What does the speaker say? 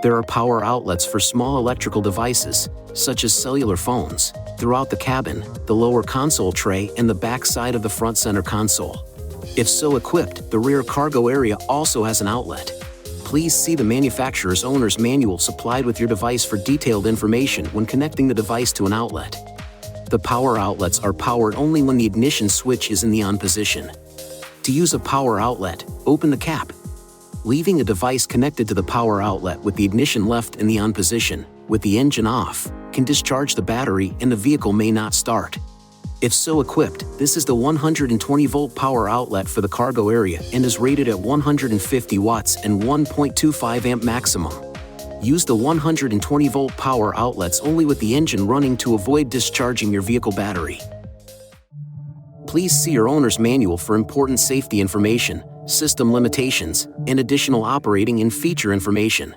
There are power outlets for small electrical devices, such as cellular phones, throughout the cabin, the lower console tray and the back side of the front center console. If so equipped, the rear cargo area also has an outlet. Please see the manufacturer's owner's manual supplied with your device for detailed information when connecting the device to an outlet. The power outlets are powered only when the ignition switch is in the on position. To use a power outlet, open the cap. Leaving a device connected to the power outlet with the ignition left in the on position, with the engine off, can discharge the battery and the vehicle may not start. If so equipped, this is the 120-volt power outlet for the cargo area and is rated at 150 watts and 1.25 amp maximum. Use the 120-volt power outlets only with the engine running to avoid discharging your vehicle battery. Please see your owner's manual for important safety information, system limitations, and additional operating and feature information.